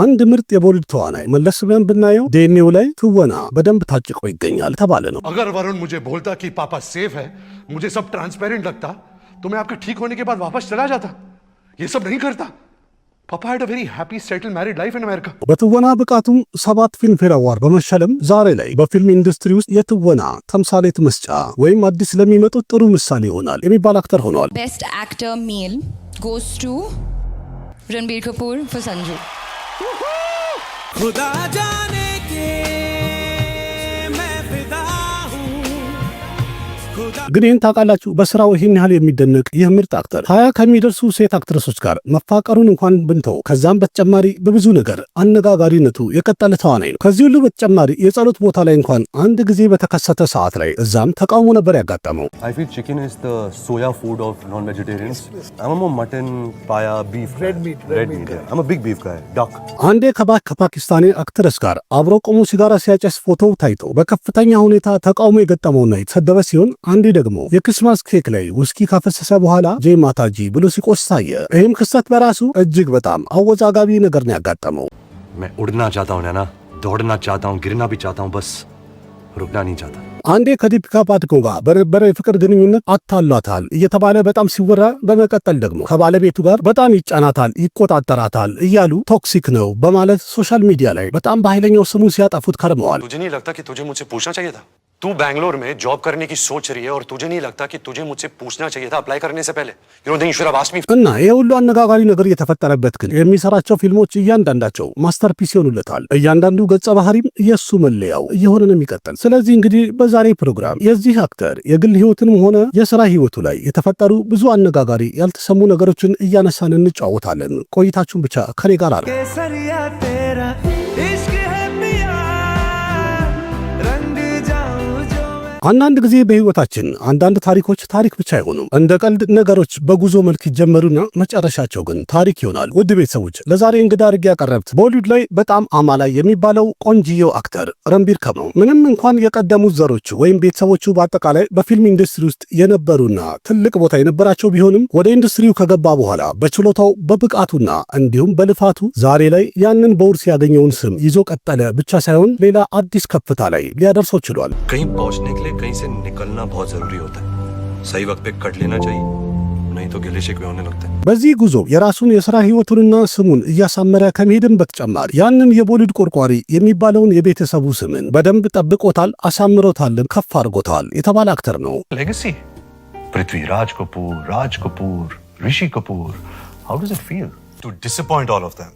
አንድ ምርጥ የቦሊውድ ተዋናይ መለስ ብለን ብናየው ዲኤንኤው ላይ ትወና በደንብ ታጭቆ ይገኛል ተባለ ነው። अगर वरुण मुझे बोलता कि पापा सेफ है, मुझे सब ट्रांसपेरेंट लगता, तो मैं आपके ठीक होने के बाद वापस चला जाता. ये सब नहीं करता. Papa had a very happy settled married life in America. በትወና ብቃቱም 7 ፊልምፌር አዋርድ በመሸለም ዛሬ ላይ በፊልም ኢንዱስትሪ ውስጥ የትወና ተምሳሌት መስጫ ወይም አዲስ ለሚመጡት ጥሩ ምሳሌ ይሆናል የሚባል አክተር ሆኗል። Best actor male goes to Ranbir Kapoor for Sanju. खुदा जाने के मैं फिदा हूं. ግን ይህን ታውቃላችሁ? በስራው ይህን ያህል የሚደነቅ ይህ ምርጥ አክተር 20 ከሚደርሱ ሴት አክትረሶች ጋር መፋቀሩን እንኳን ብንተው ከዛም በተጨማሪ በብዙ ነገር አነጋጋሪነቱ የቀጠለ ተዋናይ ነው። ከዚህ ሁሉ በተጨማሪ የጸሎት ቦታ ላይ እንኳን አንድ ጊዜ በተከሰተ ሰዓት ላይ እዛም ተቃውሞ ነበር ያጋጠመው። I feel chicken is the soya food of non-vegetarians. I'm a more mutton, paya, beef. Red meat. Yeah. I'm a big beef guy. Duck. አንዴ ከፓኪስታኒ አክትረስ ጋር አብሮ ቆሞ ሲጋራ ሲያጨስ ፎቶው ታይቶ በከፍተኛ ሁኔታ ተቃውሞ የገጠመውና የተሰደበ ሲሆን አንዴ ደግሞ የክሪስማስ ኬክ ላይ ውስኪ ካፈሰሰ በኋላ ጄ ማታጂ ብሎ ሲቆስ ታየ። ይህም ክስተት በራሱ እጅግ በጣም አወዛጋቢ ነገር ነው ያጋጠመው። मैं उड़ना चाहता हूं ना, दौड़ना चाहता हूं, गिरना भी चाहता हूं, बस रुकना नहीं चाहता. አንዴ ከዲፒካ ፓዱኮን ጋር በነበረ የፍቅር ግንኙነት አታሏታል እየተባለ በጣም ሲወራ፣ በመቀጠል ደግሞ ከባለቤቱ ጋር በጣም ይጫናታል፣ ይቆጣጠራታል እያሉ ቶክሲክ ነው በማለት ሶሻል ሚዲያ ላይ በጣም በኃይለኛው ስሙን ሲያጠፉት ከርመዋል። तुझे नहीं लगता कि तुझे मुझसे पूछना चाहिए था? तू बैंगलोर में जॉब करने की सोच रही है और तुझे नहीं लगता कि तुझे मुझसे पूछना चाहिए था अप्लाई करने से पहले? You don't think you should have asked me? እና ይሄ ሁሉ አነጋጋሪ ነገር የተፈጠረበት ግን የሚሰራቸው ፊልሞች እያንዳንዳቸው ማስተርፒስ ይሆኑለታል። እያንዳንዱ ገጸ ባህሪም የሱ መለያው እየሆነ ነው የሚቀጥል። ስለዚህ እንግዲህ በዛሬ ፕሮግራም የዚህ አክተር የግል ህይወትንም ሆነ የሥራ ህይወቱ ላይ የተፈጠሩ ብዙ አነጋጋሪ ያልተሰሙ ነገሮችን እያነሳን እንጫወታለን። ቆይታችሁን ብቻ ከኔ ጋር አለ። አንዳንድ ጊዜ በህይወታችን አንዳንድ ታሪኮች ታሪክ ብቻ አይሆኑም። እንደ ቀልድ ነገሮች በጉዞ መልክ ይጀመሩና መጨረሻቸው ግን ታሪክ ይሆናል። ውድ ቤተሰቦች ለዛሬ እንግዳ አድርጌ ያቀረብኩት ቦሊውድ ላይ በጣም አማላይ የሚባለው ቆንጂዬው አክተር ረንቢር ከፖር ነው። ምንም እንኳን የቀደሙት ዘሮቹ ወይም ቤተሰቦቹ በአጠቃላይ በፊልም ኢንዱስትሪ ውስጥ የነበሩና ትልቅ ቦታ የነበራቸው ቢሆንም ወደ ኢንዱስትሪው ከገባ በኋላ በችሎታው በብቃቱና እንዲሁም በልፋቱ ዛሬ ላይ ያንን በውርስ ያገኘውን ስም ይዞ ቀጠለ ብቻ ሳይሆን ሌላ አዲስ ከፍታ ላይ ሊያደርሰው ችሏል። कहीं से निकलना बहुत जरूरी होता है. सही वक्त पे कट लेना चाहिए, नहीं तो गिले शिकवे होने लगते हैं. በዚህ ጉዞ የራሱን የሥራ ህይወቱንና ስሙን እያሳመረ ከመሄድም በተጨማሪ ያንን የቦሊውድ ቆርቋሪ የሚባለውን የቤተሰቡ ስምን በደንብ ጠብቆታል፣ አሳምሮታል፣ ከፍ አድርጎታል የተባለ አክተር ነው። Legacy. Prithviraj Kapoor, Raj Kapoor, Rishi Kapoor. How does it feel to disappoint all of them?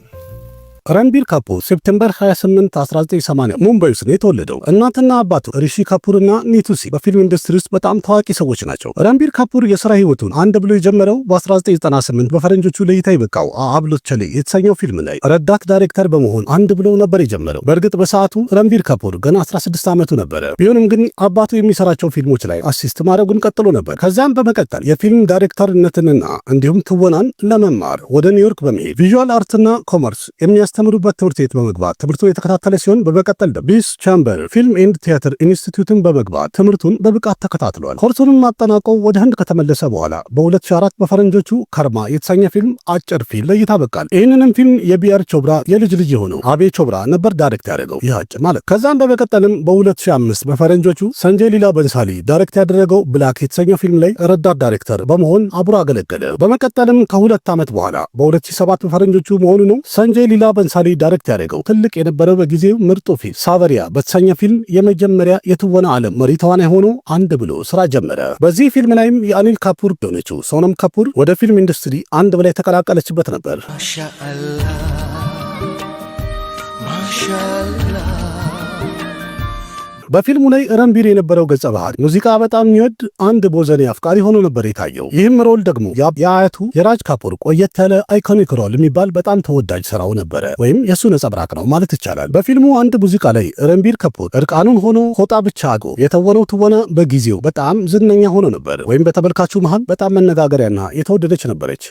ረንቢር ካፖር ሴፕቴምበር 28 1980 ሙምባይ ውስጥ ነው የተወለደው። እናትና አባቱ ሪሺ ካፑርና ኒቱሲ በፊልም ኢንዱስትሪ ውስጥ በጣም ታዋቂ ሰዎች ናቸው። ረንቢር ካፑር የሥራ ህይወቱን አንድ ብሎ የጀመረው በ1998 በፈረንጆቹ ለእይታ የበቃው አብሎት ቸሌ የተሰኘው ፊልም ላይ ረዳት ዳይሬክተር በመሆን አንድ ብሎ ነበር የጀመረው። በእርግጥ በሰዓቱ ረንቢር ካፑር ገና 16 ዓመቱ ነበረ። ቢሆንም ግን አባቱ የሚሰራቸው ፊልሞች ላይ አሲስት ማድረጉን ቀጥሎ ነበር። ከዛም በመቀጠል የፊልም ዳይሬክተርነትንና እንዲሁም ትወናን ለመማር ወደ ኒውዮርክ በመሄድ ቪዥዋል አርትና ኮመርስ የሚያስተምሩበት ትምህርት ቤት በመግባት ትምህርቱን የተከታተለ ሲሆን በመቀጠል ቢስ ቻምበር ፊልም ኤንድ ቲያትር ኢንስቲትዩትን በመግባት ትምህርቱን በብቃት ተከታትሏል። ኮርሱንም ማጠናቀው ወደ ህንድ ከተመለሰ በኋላ በ2004 በፈረንጆቹ ከርማ የተሰኘ ፊልም አጭር ፊልም ለእይታ በቃል። ይህንንም ፊልም የቢአር ቾብራ የልጅ ልጅ የሆነው አቤ ቾብራ ነበር ዳይሬክት ያደረገው ይህ አጭር ማለት። ከዛም በመቀጠልም በ2005 በፈረንጆቹ ሰንጀይ ሊላ በንሳሊ ዳይሬክት ያደረገው ብላክ የተሰኘው ፊልም ላይ ረዳት ዳይሬክተር በመሆን አብሮ አገለገለ። በመቀጠልም ከ2 ዓመት በኋላ በ2007 በፈረንጆቹ መሆኑ ነው ሰንጀይ ሊላ በንሳሊ ዳይሬክት ያደረገው ትልቅ የነበረው በጊዜው ምርጡ ፊልም ሳቨሪያ በተሰኘ ፊልም የመጀመሪያ የትወና ዓለም መሪ ተዋናይ ሆኖ አንድ ብሎ ስራ ጀመረ። በዚህ ፊልም ላይም የአኒል ካፑር ሆነችው ሶነም ካፑር ወደ ፊልም ኢንዱስትሪ አንድ ብላ የተቀላቀለችበት ነበር። ማሻአላህ ማሻአላህ። በፊልሙ ላይ ረንቢር የነበረው ገጸ ባህሪ ሙዚቃ በጣም የሚወድ አንድ ቦዘኔ አፍቃሪ ሆኖ ነበር የታየው። ይህም ሮል ደግሞ የአያቱ የራጅ ካፑር ቆየት ያለ አይኮኒክ ሮል የሚባል በጣም ተወዳጅ ስራው ነበረ፣ ወይም የሱ ነጸብራቅ ነው ማለት ይቻላል። በፊልሙ አንድ ሙዚቃ ላይ ረንቢር ካፑር እርቃኑን ሆኖ ሆጣ ብቻ አጎ የተወነው ትወና በጊዜው በጣም ዝነኛ ሆኖ ነበር፣ ወይም በተመልካቹ መሃል በጣም መነጋገሪያና የተወደደች ነበረች።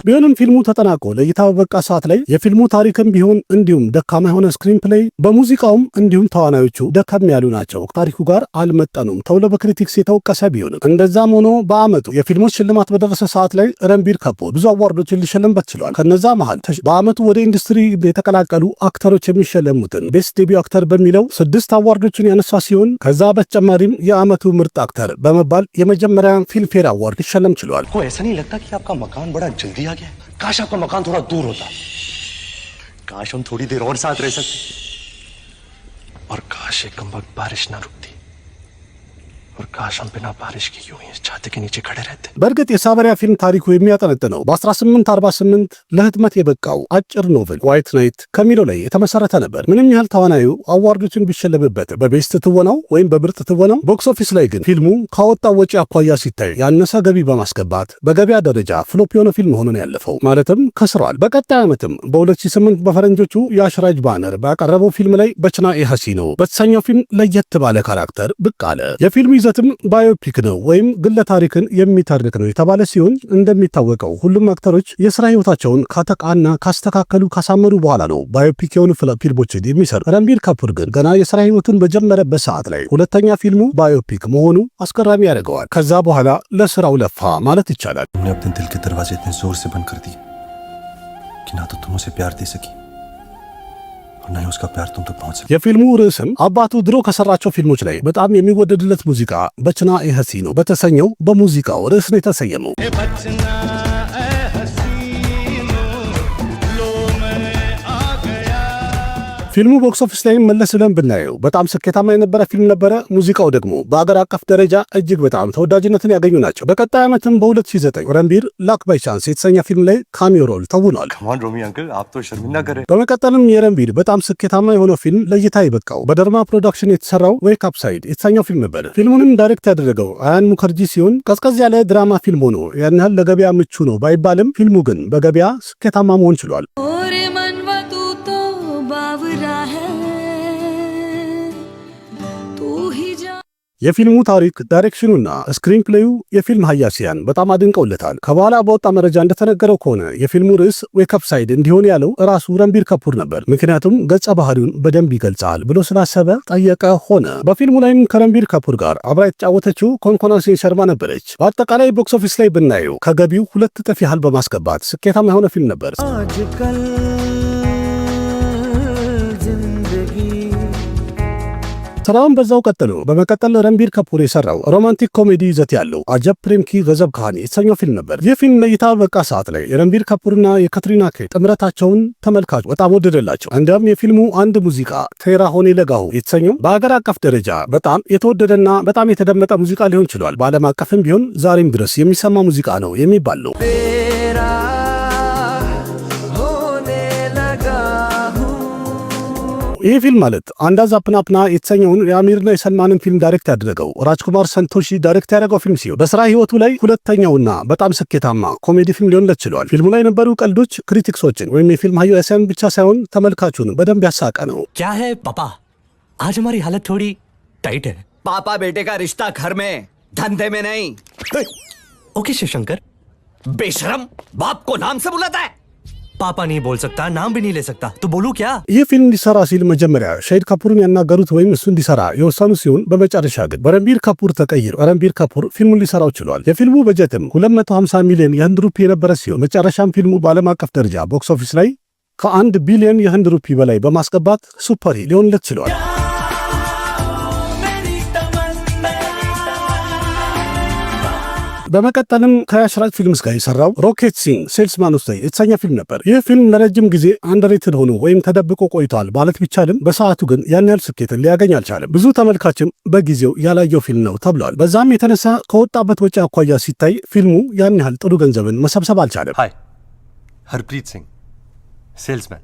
ቢሆንም ፊልሙ ተጠናቆ ለእይታ በበቃ ሰዓት ላይ የፊልሙ ታሪክም ቢሆን እንዲሁም ደካማ የሆነ ስክሪን ፕሌይ፣ በሙዚቃውም እንዲሁም ተዋናዮቹ ደካም ያሉ ናቸው፣ ታሪኩ ጋር አልመጠኑም ተብሎ በክሪቲክስ የተወቀሰ ቢሆንም እንደዛም ሆኖ በአመቱ የፊልሞች ሽልማት በደረሰ ሰዓት ላይ ረንቢር ካፑር ብዙ አዋርዶችን ሊሸለምበት ችሏል። ከነዛ መሃል በአመቱ ወደ ኢንዱስትሪ የተቀላቀሉ አክተሮች የሚሸለሙትን ቤስት ዴቢው አክተር በሚለው 6 አዋርዶችን ያነሳ ሲሆን ከዛ በተጨማሪም የአመቱ ምርጥ አክተር በመባል የመጀመሪያ ፊልምፌር አዋርድ ሊሸለም ችሏል። आपको ऐसा नहीं लगता कि आपका मकान बड़ा जल्दी आ गया? काश आपका मकान थोड़ा दूर होता, काश हम थोड़ी देर और साथ रह सकते, और काश एक कम वक्त बारिश ना रुकती, और काश हम बिना बारिश के यूं ही इस छाते के नीचे खड़े रहते। በእርግጥ የሳበሪያ ፊልም ታሪኩ የሚያጠነጥነው በ1848 ለህትመት የበቃው አጭር ኖቨል ዋይት ናይት ከሚለው ላይ የተመሰረተ ነበር። ምንም ያህል ተዋናዩ አዋርዶችን ቢሸለምበት በቤስት ትወናው ወይም በምርጥ ትወናው፣ ቦክስ ኦፊስ ላይ ግን ፊልሙ ካወጣው ወጪ አኳያ ሲታይ ያነሰ ገቢ በማስገባት በገበያ ደረጃ ፍሎፕ የሆነ ፊልም ሆኖ ነው ያለፈው፣ ማለትም ከስሯል። በቀጣይ ዓመትም በ2008 በፈረንጆቹ የአሽራጅ ባነር ባቀረበው ፊልም ላይ በችና ኤሐሲኖ በተሰኘው ፊልም ለየት ባለ ካራክተር ብቅ አለ። የፊልሙ ይዘትም ባዮፒክ ነው ወይም ግለ ታሪክን የሚተርክ ነው የተባለ ሲሆን እንደሚታወቀው ሁሉም አክተሮች የስራ ህይወታቸውን ካተቃና ካስተካከሉ ካሳመሩ በኋላ ነው ባዮፒክ የሆኑ ፊልሞችን የሚሰሩ። ረንቢር ካፑር ግን ገና የስራ ህይወቱን በጀመረበት ሰዓት ላይ ሁለተኛ ፊልሙ ባዮፒክ መሆኑ አስገራሚ ያደርገዋል። ከዛ በኋላ ለስራው ለፋ ማለት ይቻላል። तुमने अपने दिल के दरवाजे इतने जोर से बंद कर दिए कि ना तो तुम उसे प्यार दे सकी और ना ही उसका प्यार तुम तक पहुंच सके। የፊልሙ ርዕስም አባቱ ድሮ ከሰራቸው ፊልሞች ላይ በጣም የሚወደድለት ሙዚቃ በችና ኤሐሲኖ በተሰኘው በሙዚቃው ርዕስ ነው የተሰየመው። ፊልሙ ቦክስ ኦፊስ ላይ መለስ ብለን ብናየው በጣም ስኬታማ የነበረ ፊልም ነበረ። ሙዚቃው ደግሞ በአገር አቀፍ ደረጃ እጅግ በጣም ተወዳጅነትን ያገኙ ናቸው። በቀጣይ ዓመትም በ2009 ረንቢር ላክ ባይ ቻንስ የተሰኘ ፊልም ላይ ካሚዮ ሮል ተውኗል። Come on रोमी अंकल, आप तो शर्मिंदा करें। በመቀጠልም የረንቢር በጣም ስኬታማ የሆነው ፊልም ለእይታ የበቃው በደርማ ፕሮዳክሽን የተሰራው ዌክ አፕ ሳይድ የተሰኘው ፊልም ነበር። ፊልሙንም ዳይሬክት ያደረገው አያን ሙከርጂ ሲሆን ቀዝቀዝ ያለ ድራማ ፊልም ሆኖ ያን ያህል ለገበያ ምቹ ነው ባይባልም ፊልሙ ግን በገበያ ስኬታማ መሆን ችሏል። የፊልሙ ታሪክ፣ ዳይሬክሽኑና ስክሪን ፕሌዩ የፊልም ሀያሲያን በጣም አድንቀውለታል። ከበኋላ በወጣ መረጃ እንደተነገረው ከሆነ የፊልሙ ርዕስ ዌክ አፕ ሳይድ እንዲሆን ያለው ራሱ ረንቢር ካፑር ነበር። ምክንያቱም ገጸ ባህሪውን በደንብ ይገልጻል ብሎ ስላሰበ ጠየቀ ሆነ። በፊልሙ ላይም ከረንቢር ካፑር ጋር አብራ የተጫወተችው ኮንኮና ሴን ሸርማ ነበረች። በአጠቃላይ ቦክስ ኦፊስ ላይ ብናየው ከገቢው 2 እጥፍ ያህል በማስገባት ስኬታማ የሆነ ፊልም ነበር። ስራውን በዛው ቀጥሎ በመቀጠል ረንቢር ካፑር የሰራው ሮማንቲክ ኮሜዲ ይዘት ያለው አጀብ ፕሬም ኪ ገዘብ ከሃኒ የተሰኘው ፊልም ነበር። ይህ ፊልም ለእይታ በቃ ሰዓት ላይ የረንቢር ካፑርና የካትሪና ካይፍ ጥምረታቸውን ተመልካቹ በጣም ወደደላቸው። እንዲያውም የፊልሙ አንድ ሙዚቃ ቴራ ሆኔ ለጋሁ የተሰኘው በአገር አቀፍ ደረጃ በጣም የተወደደና በጣም የተደመጠ ሙዚቃ ሊሆን ችሏል። በዓለም አቀፍም ቢሆን ዛሬም ድረስ የሚሰማ ሙዚቃ ነው የሚባል ነው። ይህ ፊልም ማለት አንዳዝ አፕናፕና የተሰኘውን የአሚርና የሰልማንን ፊልም ዳይሬክት ያደረገው ራጅኩማር ሰንቶሺ ዳይሬክት ያደረገው ፊልም ሲሆን በስራ ህይወቱ ላይ ሁለተኛውና በጣም ስኬታማ ኮሜዲ ፊልም ሊሆንለት ችሏል። ፊልሙ ላይ የነበሩ ቀልዶች ክሪቲክሶችን ወይም የፊልም ሀያሲያን ብቻ ሳይሆን ተመልካቹን በደንብ ያሳቀ ነው። क्या है पापा, आज हमारी हालत थोड़ी टाइट है। पापा बेटे का रिश्ता घर में, धंधे में नहीं। ओके शिवशंकर। बेशरम, बाप को नाम से बुलाता है। पापा नहीं बोल सकता, नाम भी नहीं ले सकता, तो बोलूं क्या? ይህ ፊልም እንዲሰራ ሲል መጀመሪያ ሻሂድ ካፑርን ያናገሩት ወይም እሱ እንዲሰራ የወሰኑ ሲሆን በመጨረሻ ግን በረንቢር ካፑር ተቀይሮ ረንቢር ካፑር ፊልሙን ሊሰራው ችሏል። የፊልሙ በጀትም 250 ሚሊዮን የህንድ ሩፒ የነበረ ሲሆን መጨረሻም ፊልሙ በዓለም አቀፍ ደረጃ ቦክስ ኦፊስ ላይ ከ1 ቢሊዮን የህንድ ሩፒ በላይ በማስገባት ሱፐር ሂት ሊሆንለት ችሏል። በመቀጠልም ከአሽራጅ ፊልምስ ጋር የሰራው ሮኬት ሲንግ ሴልስማን ውስጥ የተሰኘ ፊልም ነበር። ይህ ፊልም ለረጅም ጊዜ አንደርሬትድ ሆኖ ወይም ተደብቆ ቆይቷል ማለት ቢቻልም በሰዓቱ ግን ያን ያህል ስኬትን ሊያገኝ አልቻለም። ብዙ ተመልካችም በጊዜው ያላየው ፊልም ነው ተብሏል። በዛም የተነሳ ከወጣበት ወጪ አኳያ ሲታይ ፊልሙ ያን ያህል ጥሩ ገንዘብን መሰብሰብ አልቻለም። Hi, Harpreet Singh, salesman.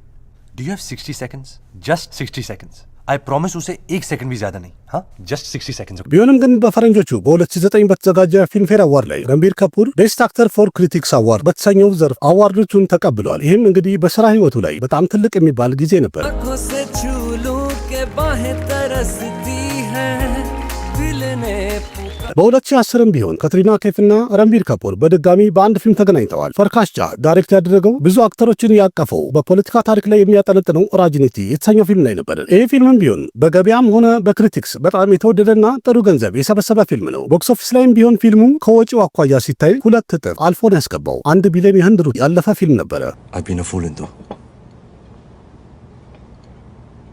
Do you have 60 seconds? Just 60 seconds. I promise उसे 1 सेकंड भी ज्यादा नहीं. हाँ, just 60 seconds. ቢሆንም ግን በፈረንጆቹ በ2009 በተዘጋጀ ፊልምፌር አዋርድ ላይ ረንቢር ካፑር ቤስት አክተር ፎር ክሪቲክስ አዋርድ በተሰኘው ዘርፍ አዋርዶቹን ተቀብሏል። ይህም እንግዲህ በስራ ህይወቱ ላይ በጣም ትልቅ የሚባል ጊዜ ነበር። በ2010 ቢሆን ካትሪና ከይፍና ረንቢር ካፑር በድጋሚ በአንድ ፊልም ተገናኝተዋል። ፈርካሽጃ ዳይሬክት ያደረገው ብዙ አክተሮችን ያቀፈው በፖለቲካ ታሪክ ላይ የሚያጠነጥነው ራጅኒቲ የተሰኘው ፊልም ላይ ነበር። ይህ ፊልምም ቢሆን በገበያም ሆነ በክሪቲክስ በጣም የተወደደና ጥሩ ገንዘብ የሰበሰበ ፊልም ነው። ቦክስ ኦፊስ ላይም ቢሆን ፊልሙ ከወጪው አኳያ ሲታይ 2 እጥፍ አልፎን ያስገባው 1 ቢሊዮን የህንድ ሩፒ ያለፈ ፊልም ነበረ። I've been a fool in though.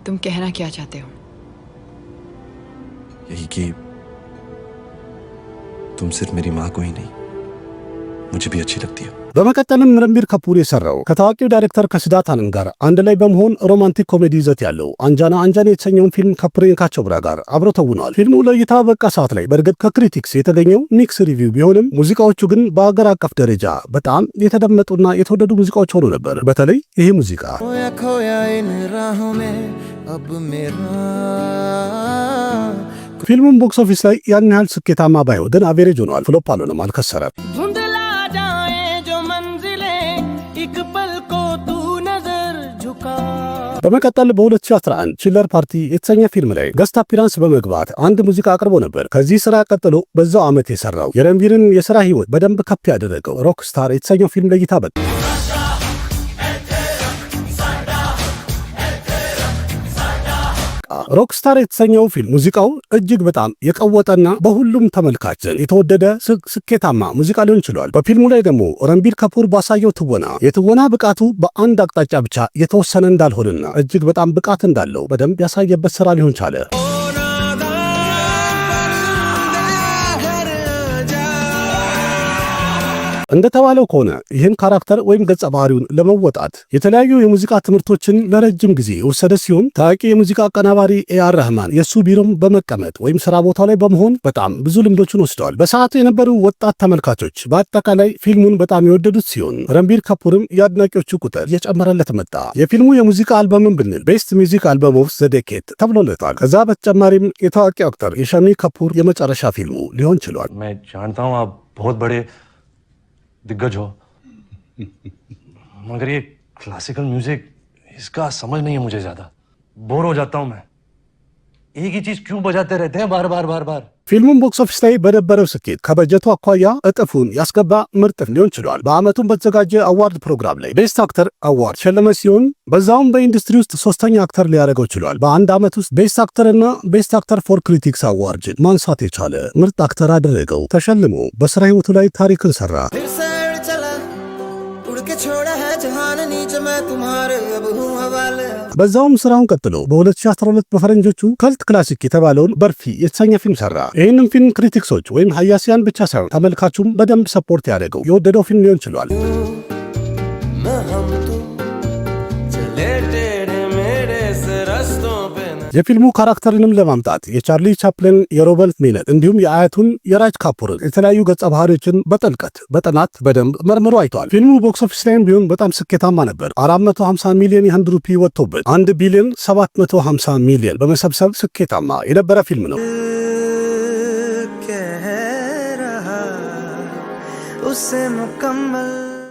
तुम कहना क्या चाहते हो? यही कि तुम सिर्फ मेरी माँ को ही नहीं मुझे भी अच्छी लगती हो. በመቀጠልም ረንቢር ካፑር የሰራው ከታዋቂው ዳይሬክተር ከሲዳርት አነንድ ጋር አንድ ላይ በመሆን ሮማንቲክ ኮሜዲ ይዘት ያለው አንጃና አንጃኔ የተሰኘውን ፊልም ከፕሪያንካ ቾፕራ ጋር አብረው ተውነዋል። ፊልሙ ለእይታ በቃ ሰዓት ላይ በእርግጥ ከክሪቲክስ የተገኘው ሚክስ ሪቪው ቢሆንም ሙዚቃዎቹ ግን በአገር አቀፍ ደረጃ በጣም የተደመጡና የተወደዱ ሙዚቃዎች ሆኖ ነበር። በተለይ ይሄ ሙዚቃ ፊልሙም ቦክስ ኦፊስ ላይ ያን ያህል ስኬታማ ባይሆን ግን አቬሬጅ ሆኗል። ፍሎፕ አልሆነም፣ አልከሰረም። በመቀጠል በ2011 ቺለር ፓርቲ የተሰኘ ፊልም ላይ ገስት አፒራንስ በመግባት አንድ ሙዚቃ አቅርቦ ነበር። ከዚህ ስራ ቀጥሎ በዛው ዓመት የሰራው የረንቢርን የሥራ ህይወት በደንብ ከፍ ያደረገው ሮክስታር የተሰኘው ፊልም ለእይታ በቃ። ሮክስታር የተሰኘው ፊልም ሙዚቃው እጅግ በጣም የቀወጠና በሁሉም ተመልካች ዘንድ የተወደደ ስኬታማ ሙዚቃ ሊሆን ችሏል። በፊልሙ ላይ ደግሞ ረንቢር ካፑር ባሳየው የትወና ብቃቱ በአንድ አቅጣጫ ብቻ የተወሰነ እንዳልሆነና እጅግ በጣም ብቃት እንዳለው በደንብ ያሳየበት ስራ ሊሆን ቻለ። እንደተባለው ከሆነ ይህን ካራክተር ወይም ገጸ ባህሪውን ለመወጣት የተለያዩ የሙዚቃ ትምህርቶችን ለረጅም ጊዜ የወሰደ ሲሆን ታዋቂ የሙዚቃ አቀናባሪ ኤአር ረህማን የሱ ቢሮም በመቀመጥ ወይም ስራ ቦታው ላይ በመሆን በጣም ብዙ ልምዶችን ወስደዋል። በሰዓቱ የነበሩ ወጣት ተመልካቾች በአጠቃላይ ፊልሙን በጣም የወደዱት ሲሆን ረንቢር ካፑርም የአድናቂዎቹ ቁጥር እየጨመረለት መጣ። የፊልሙ የሙዚቃ አልበምን ብንል ቤስት ሚውዚክ አልበም ኦፍ ዘ ዴኬድ ተብሎለታል። ከዛ በተጨማሪም የታዋቂ አክተር የሻሚ ካፑር የመጨረሻ ፊልሙ ሊሆን ችሏል። दिग्गज हो मगर ये क्लासिकल म्यूजिक इसका समझ नहीं है मुझे ज्यादा बोर हो जाता हूं मैं एक ही चीज क्यों बजाते रहते हैं बार बार ፊልሙም ቦክስ ኦፊስ ላይ በነበረው ስኬት ከበጀቱ አኳያ እጥፉን ያስገባ ምርጥ ሊሆን ችሏል። በአመቱም በተዘጋጀ አዋርድ ፕሮግራም ላይ ቤስት አክተር አዋርድ ሸለመ ሲሆን በዛውም በኢንዱስትሪ ውስጥ 3ኛ አክተር ሊያደርገው ችሏል። በአንድ አመት ውስጥ ቤስት አክተር እና ቤስት አክተር ፎር ክሪቲክስ አዋርድን ማንሳት የቻለ ምርጥ አክተር አደረገው። ተሸልሞ በስራ ህይወቱ ላይ ታሪክን ሰራ። በዛውም ስራውን ቀጥሎ በ2012 በፈረንጆቹ ከልት ክላሲክ የተባለውን በርፊ የተሰኘ ፊልም ሰራ። ይህንም ፊልም ክሪቲክሶች ወይም ሀያሲያን ብቻ ሳይሆን ተመልካቹም በደንብ ሰፖርት ያደረገው የወደደው ፊልም ሊሆን ችሏል። የፊልሙ ካራክተርንም ለማምጣት የቻርሊ ቻፕሊን፣ የሮበርት ሚለር እንዲሁም የአያቱን የራጅ ካፑርን የተለያዩ ገጸ ባህሪዎችን በጥናት በደንብ መርምሮ አይተዋል። ፊልሙ ቦክስ ኦፊስ ላይም ቢሆን በጣም ስኬታማ ነበር። 450 ሚሊዮን የህንድ ሩፒ ወጥቶበት 1 ቢሊዮን 750 ሚሊዮን በመሰብሰብ ስኬታማ የነበረ ፊልም ነው።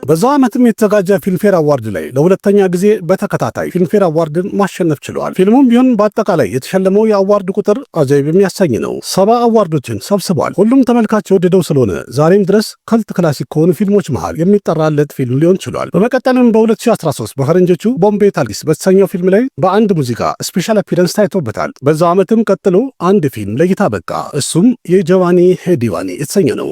በዛው ዓመትም የተዘጋጀ ፊልምፌር አዋርድ ላይ ለሁለተኛ ጊዜ በተከታታይ ፊልምፌር አዋርድን ማሸነፍ ችሏል። ፊልሙም ቢሆን በአጠቃላይ የተሸለመው የአዋርድ ቁጥር አጃይብ የሚያሰኝ ነው። 70 አዋርዶችን ሰብስቧል። ሁሉም ተመልካች የወደደው ስለሆነ ዛሬም ድረስ ከልት ክላሲክ ከሆኑ ፊልሞች መሃል የሚጠራለት ፊልም ሊሆን ችሏል። በመቀጠልም በ2013 በፈረንጆቹ ቦምቤ ታሊስ በተሰኘው ፊልም ላይ በአንድ ሙዚቃ ስፔሻል አፒረንስ ታይቶበታል። በዛው ዓመትም ቀጥሎ አንድ ፊልም ለእይታ በቃ። እሱም የጀዋኒ ሄ ዲዋኒ የተሰኘ ነው።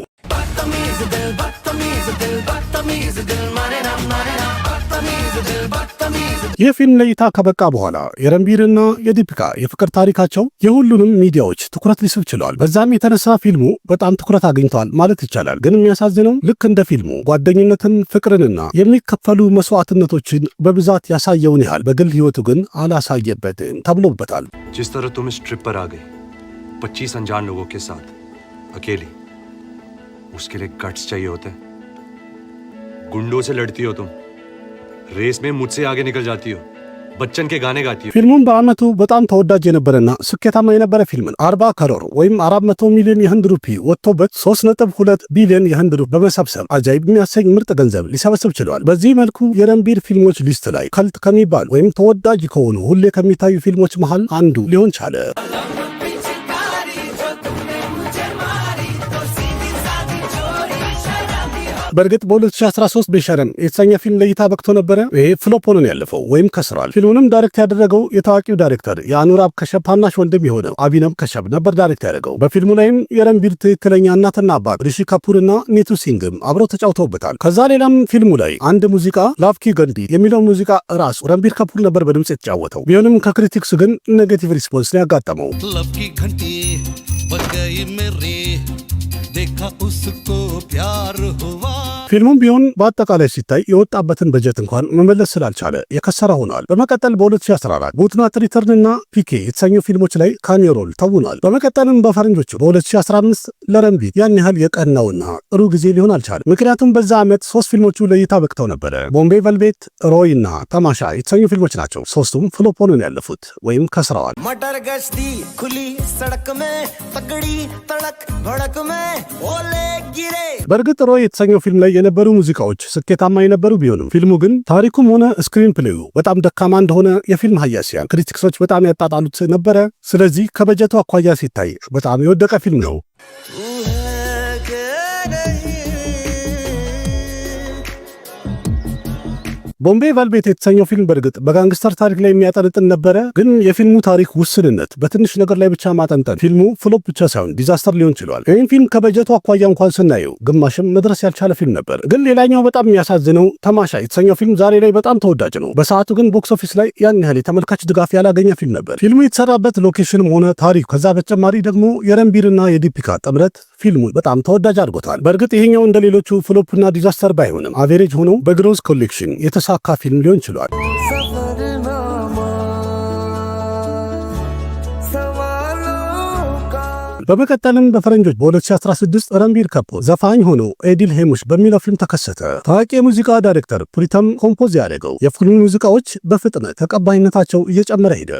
ይህ ፊልም ለእይታ ከበቃ በኋላ የረንቢርና የዲፒካ የፍቅር ታሪካቸው የሁሉንም ሚዲያዎች ትኩረት ሊስብ ችሏል። በዛም የተነሳ ፊልሙ በጣም ትኩረት አግኝቷል ማለት ይቻላል። ግን የሚያሳዝነው ልክ እንደ ፊልሙ ጓደኝነትን፣ ፍቅርንና የሚከፈሉ መስዋዕትነቶችን በብዛት ያሳየውን ያህል በግል ህይወቱ ግን አላሳየበትም ተብሎበታል። जिस तरह तुम इस ट्रिप पर आ गए 25 अनजान लोगों के साथ अकेली, उसके लिए गट्स चाहिए होते हैं। गुंडों से लड़ती हो तुम, रेस में मुझसे आगे निकल जाती हो, बच्चन के गाने गाती हो። ፊልሙም በአመቱ በጣም ተወዳጅ የነበረና ስኬታማ የነበረ ፊልም 40 ከሮር ወይም 400 ሚሊዮን የህንድ ሩፒ ወጥቶበት 3.2 ቢሊዮን የህንድ ሩፒ በመሰብሰብ አጃይብ የሚያሰኝ ምርጥ ገንዘብ ሊሰበስብ ችሏል። በዚህ መልኩ የረንቢር ፊልሞች ሊስት ላይ ከልት ከሚባሉ ወይም ተወዳጅ ከሆኑ ሁሌ ከሚታዩ ፊልሞች መሃል አንዱ ሊሆን ቻለ። በእርግጥ በ2013 ቤሸረም የተሰኘ ፊልም ለእይታ በቅቶ ነበረ። ይሄ ፍሎፕ ሆኖ ያለፈው ወይም ከስሯል። ፊልሙንም ዳይሬክት ያደረገው የታዋቂው ዳይሬክተር የአኑራብ ከሸብ ታናሽ ወንድም የሆነው አቢነብ ከሸብ ነበር ዳይሬክት ያደረገው። በፊልሙ ላይም የረንቢር ትክክለኛ እናትና አባት ሪሺ ካፑር እና ኒቱ ሲንግም አብረው ተጫውተውበታል። ከዛ ሌላም ፊልሙ ላይ አንድ ሙዚቃ ላቭ ኪ ገንዲ የሚለው ሙዚቃ ራሱ ረንቢር ካፑር ነበር በድምጽ የተጫወተው። ቢሆንም ከክሪቲክስ ግን ኔጌቲቭ ሪስፖንስ ነው ያጋጠመው። ፊልሙም ቢሆን በአጠቃላይ ሲታይ የወጣበትን በጀት እንኳን መመለስ ስላልቻለ የከሰረ ሆኗል። በመቀጠል በ2014 ቡትናት ሪተርን እና ፒኬ የተሰኙ ፊልሞች ላይ ካሚዮ ሮል ተውኗል። በመቀጠልም በፈረንጆቹ በ2015 ለረንቢር ያን ያህል የቀናውና ጥሩ ጊዜ ሊሆን አልቻለም። ምክንያቱም በዛ ዓመት 3 ፊልሞቹ ለእይታ በቅተው ነበረ። ቦምቤ ቨልቬት፣ ሮይ እና ተማሻ የተሰኙ ፊልሞች ናቸው። ሶስቱም ፍሎፕ ሆነው ያለፉት ወይም ከስረዋል። मटर गश्ती खुली सड़क में तगड़ी तड़क भड़क में ओले गिरे በእርግጥ ሮይ የተሰኘው ፊልም ላይ የነበሩ ሙዚቃዎች ስኬታማ የነበሩ ቢሆንም ፊልሙ ግን ታሪኩም ሆነ ስክሪን ፕሌዩ በጣም ደካማ እንደሆነ የፊልም ሀያሲያን ክሪቲክሶች በጣም ያጣጣሉት ነበረ። ስለዚህ ከበጀቱ አኳያ ሲታይ በጣም የወደቀ ፊልም ነው። ቦምቤ ቫልቬት የተሰኘው ፊልም በእርግጥ በጋንግስተር ታሪክ ላይ የሚያጠነጥን ነበረ። ግን የፊልሙ ታሪክ ውስንነት፣ በትንሽ ነገር ላይ ብቻ ማጠንጠን ፊልሙ ፍሎፕ ብቻ ሳይሆን ዲዛስተር ሊሆን ችሏል። ይህም ፊልም ከበጀቱ አኳያ እንኳን ስናየው ግማሽም መድረስ ያልቻለ ፊልም ነበር። ግን ሌላኛው በጣም የሚያሳዝነው ተማሻ የተሰኘው ፊልም ዛሬ ላይ በጣም ተወዳጅ ነው። በሰዓቱ ግን ቦክስ ኦፊስ ላይ ያን ያህል የተመልካች ድጋፍ ያላገኘ ፊልም ነበር። ፊልሙ የተሰራበት ሎኬሽንም ሆነ ታሪኩ፣ ከዛ በተጨማሪ ደግሞ የረንቢርና የዲፒካ ጥምረት ፊልሙን በጣም ተወዳጅ አድርጎታል። በእርግጥ ይሄኛው እንደ ሌሎቹ ፍሎፕና ዲዛስተር ባይሆንም አቬሬጅ ሆኖ በግሮዝ ኮሌክሽን የተሳካ ፊልም ሊሆን ችሏል። በመቀጠልም በፈረንጆች በ2016 ረንቢር ካፑር ዘፋኝ ሆኖ ኤዲል ሄሙሽ በሚለው ፊልም ተከሰተ። ታዋቂ የሙዚቃ ዳይሬክተር ፕሪተም ኮምፖዝ ያደረገው የፊልሙ ሙዚቃዎች በፍጥነት ተቀባይነታቸው እየጨመረ ሄደ።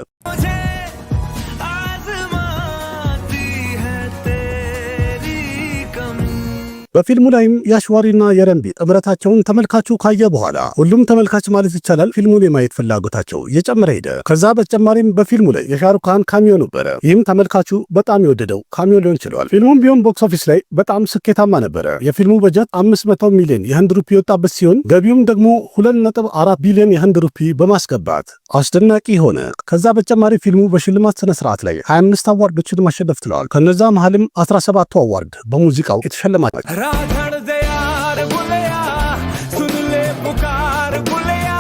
በፊልሙ ላይም የአሽዋሪና የረንቢር ጥምረታቸውን ተመልካቹ ካየ በኋላ ሁሉም ተመልካች ማለት ይቻላል ፊልሙን የማየት ፍላጎታቸው እየጨመረ ሄደ። ከዛ በተጨማሪም በፊልሙ ላይ የሻሩክ ካን ካሚዮ ነበረ። ይህም ተመልካቹ በጣም የወደደው ካሚዮ ሊሆን ችሏል። ፊልሙም ቢሆን ቦክስ ኦፊስ ላይ በጣም ስኬታማ ነበረ። የፊልሙ በጀት 500 ሚሊዮን የህንድ ሩፒ የወጣበት ሲሆን ገቢውም ደግሞ 2.4 ቢሊዮን የህንድ ሩፒ በማስገባት አስደናቂ ሆነ። ከዛ በተጨማሪ ፊልሙ በሽልማት ስነ ስርዓት ላይ 25 አዋርዶችን ማሸነፍ ችለዋል። ከነዛ መሃልም 17ቱ አዋርድ በሙዚቃው የተሸለማ ናቸው። राधड़ दे यार बुलिया सुन ले पुकार बुलिया